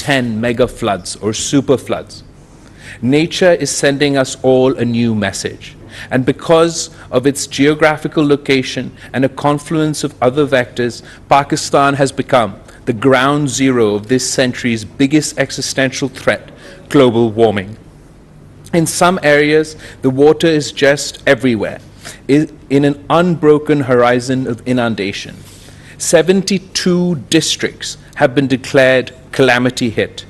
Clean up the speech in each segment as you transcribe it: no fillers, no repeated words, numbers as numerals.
10 mega floods or super floods. Nature is sending us all a new message. And because of its geographical location and a confluence of other vectors, Pakistan has become the ground zero of this century's biggest existential threat, global warming. In some areas, the water is just everywhere, in an unbroken horizon of inundation. 72 districts have been declared calamity hit.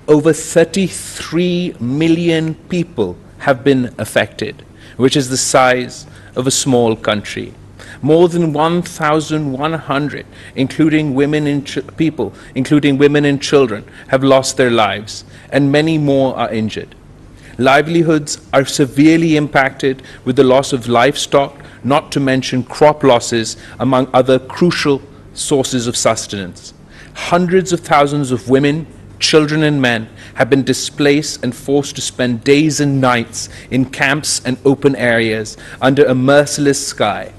Over 33 million people have been affected, which is the size of a small country. More than 1,100, including women and children, have lost their lives, and many more are injured. Livelihoods are severely impacted with the loss of livestock, not to mention crop losses, among other crucial sources of sustenance. Hundreds of thousands of women, children and men have been displaced and forced to spend days and nights in camps and open areas under a merciless sky.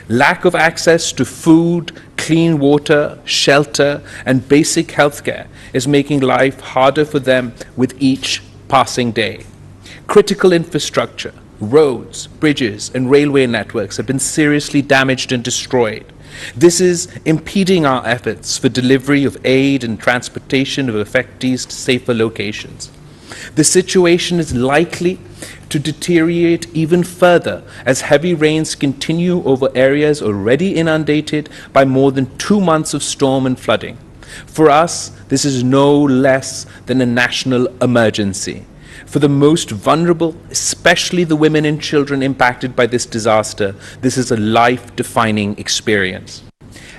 Lack of access to food, clean water, shelter, and basic health care is making life harder for them with each passing day. Critical infrastructure, roads, bridges, and railway networks have been seriously damaged and destroyed. This is impeding our efforts for delivery of aid and transportation of affectees to safer locations. The situation is likely to deteriorate even further as heavy rains continue over areas already inundated by more than 2 months of storm and flooding. For us, this is no less than a national emergency. For the most vulnerable, especially the women and children impacted by this disaster, this is a life-defining experience.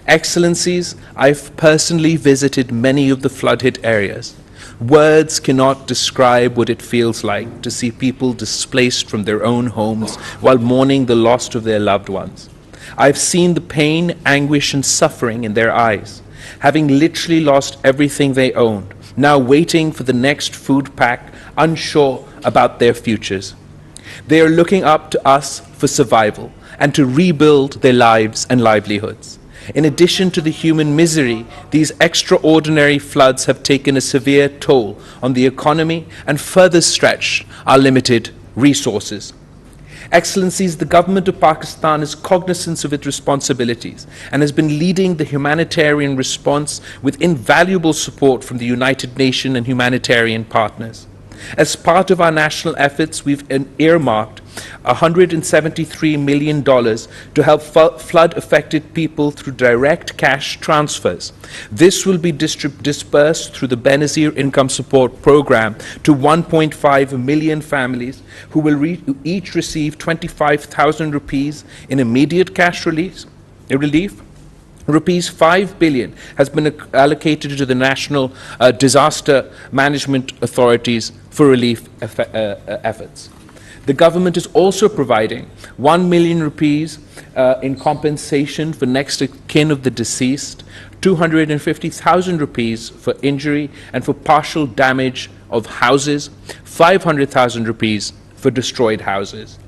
Excellencies, I've personally visited many of the flood-hit areas. Words cannot describe what it feels like to see people displaced from their own homes while mourning the loss of their loved ones. I've seen the pain, anguish, and suffering in their eyes, having literally lost everything they owned, now waiting for the next food pack, unsure about their futures. They are looking up to us for survival and to rebuild their lives and livelihoods. In addition to the human misery, these extraordinary floods have taken a severe toll on the economy and further stretched our limited resources. Excellencies, the government of Pakistan is cognizant of its responsibilities and has been leading the humanitarian response with invaluable support from the United Nations and humanitarian partners. As part of our national efforts, we've earmarked $173 million to help flood-affected people through direct cash transfers. This will be dispersed through the Benazir Income Support Program to 1.5 million families who will each receive 25,000 rupees in immediate cash relief. Rupees 5 billion has been allocated to the National Disaster Management Authorities for relief efforts. The government is also providing 1 million rupees in compensation for next of kin of the deceased, 250,000 rupees for injury and for partial damage of houses, 500,000 rupees for destroyed houses.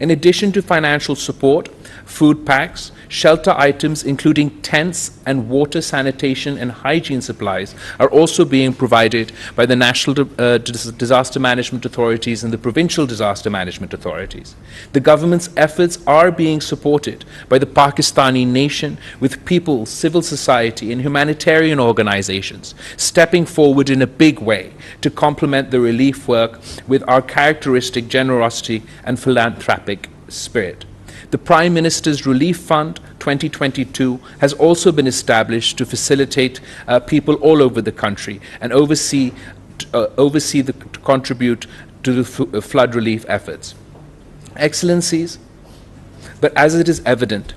In addition to financial support, food packs, shelter items including tents and water, sanitation and hygiene supplies are also being provided by the National Disaster Management Authorities and the Provincial Disaster Management Authorities. The government's efforts are being supported by the Pakistani nation, with people, civil society and humanitarian organizations stepping forward in a big way to complement the relief work with our characteristic generosity and philanthropic spirit. The Prime Minister's Relief Fund 2022 has also been established to facilitate people all over the country and to contribute to the flood relief efforts. Excellencies, but as it is evident,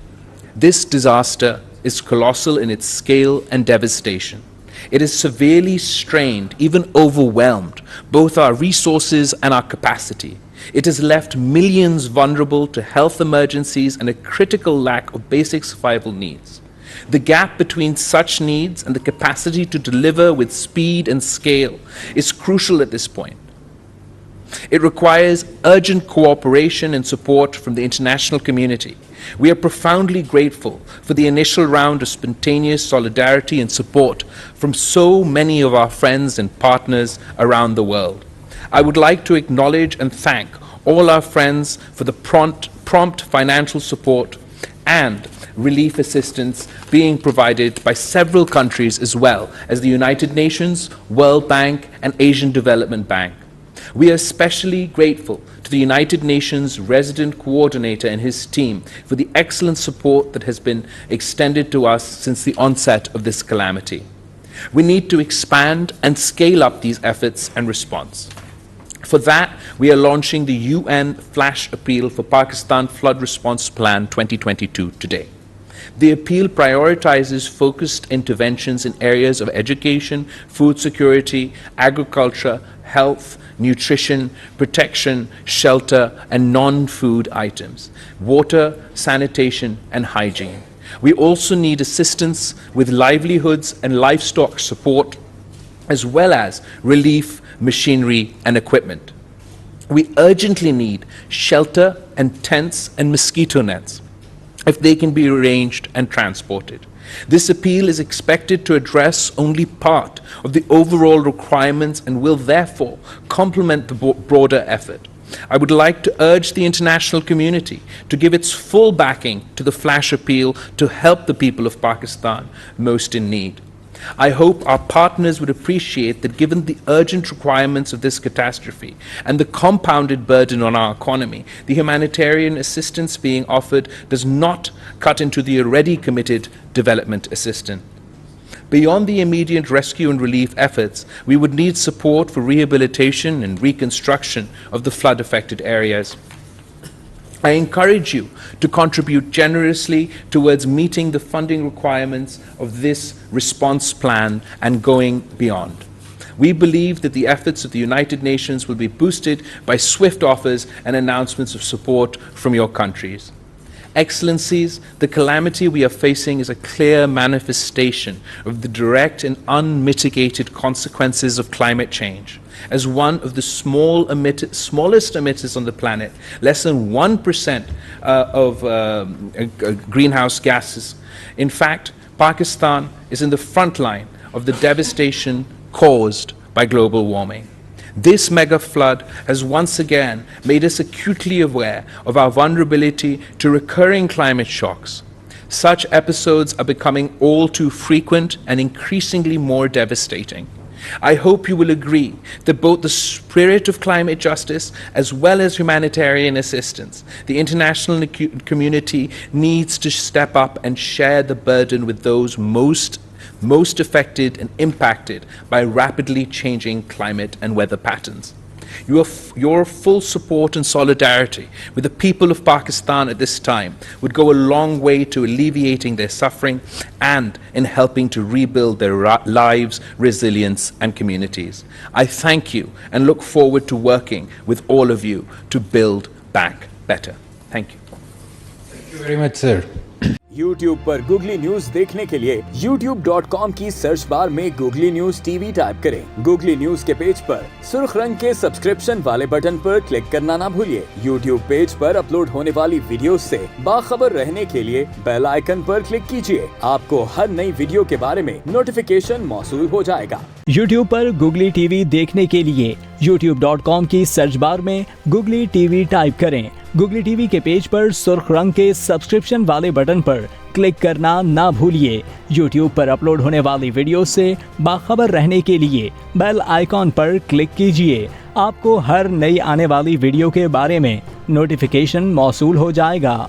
this disaster is colossal in its scale and devastation. It has severely strained, even overwhelmed, both our resources and our capacity. It has left millions vulnerable to health emergencies and a critical lack of basic survival needs. The gap between such needs and the capacity to deliver with speed and scale is crucial at this point. It requires urgent cooperation and support from the international community. We are profoundly grateful for the initial round of spontaneous solidarity and support from so many of our friends and partners around the world. I would like to acknowledge and thank all our friends for the prompt financial support and relief assistance being provided by several countries as well as the United Nations, World Bank, and Asian Development Bank. We are especially grateful to the United Nations resident coordinator and his team for the excellent support that has been extended to us since the onset of this calamity. We need to expand and scale up these efforts and response. For that, we are launching the UN Flash Appeal for Pakistan Flood Response Plan 2022 today. The appeal prioritizes focused interventions in areas of education, food security, agriculture, health, nutrition, protection, shelter, and non-food items, water, sanitation, and hygiene. We also need assistance with livelihoods and livestock support, as well as relief, machinery, and equipment. We urgently need shelter and tents and mosquito nets, if they can be arranged and transported. This appeal is expected to address only part of the overall requirements and will therefore complement the broader effort. I would like to urge the international community to give its full backing to the Flash Appeal to help the people of Pakistan most in need. I hope our partners would appreciate that given the urgent requirements of this catastrophe and the compounded burden on our economy, the humanitarian assistance being offered does not cut into the already committed development assistance. Beyond the immediate rescue and relief efforts, we would need support for rehabilitation and reconstruction of the flood-affected areas. I encourage you to contribute generously towards meeting the funding requirements of this response plan and going beyond. We believe that the efforts of the United Nations will be boosted by swift offers and announcements of support from your countries. Excellencies, the calamity we are facing is a clear manifestation of the direct and unmitigated consequences of climate change. As one of the smallest emitters on the planet, less than 1% of greenhouse gases. In fact, Pakistan is in the front line of the devastation caused by global warming. This mega flood has once again made us acutely aware of our vulnerability to recurring climate shocks. Such episodes are becoming all too frequent and increasingly more devastating. I hope you will agree that both the spirit of climate justice as well as humanitarian assistance, the international community needs to step up and share the burden with those most affected and impacted by rapidly changing climate and weather patterns. Your full support and solidarity with the people of Pakistan at this time would go a long way to alleviating their suffering and in helping to rebuild their lives, resilience, and communities. I thank you and look forward to working with all of you to build back better. Thank you. Thank you very much, sir. YouTube पर Googly news देखने के लिए youtube.com की search bar में Googly news TV type करें। Googly news के page पर सुर्ख रंग के सब्सक्रिप्शन वाले बटन पर क्लिक करना ना भूलिए। YouTube पेज पर अपलोड होने वाली वीडियोस से बाखबर रहने के लिए बेल आइकन पर क्लिक कीजिए। आपको हर नई वीडियो के बारे में नोटिफिकेशन मौसूल हो जाएगा। YouTube पर Googly टीवी देखने के लिए youtube.com की सर्च बार में Googly टीवी टाइप करें। Googly टीवी के पेज पर सुर्ख रंग के सब्सक्रिप्शन वाले बटन पर क्लिक करना ना भूलिए। YouTube पर अपलोड होने वाली वीडियो से बाखबर रहने के लिए बेल आइकॉन पर क्लिक कीजिए। आपको हर नई आने वाली वीडियो के बारे में नोटिफिकेशन मौसूल हो जाएगा।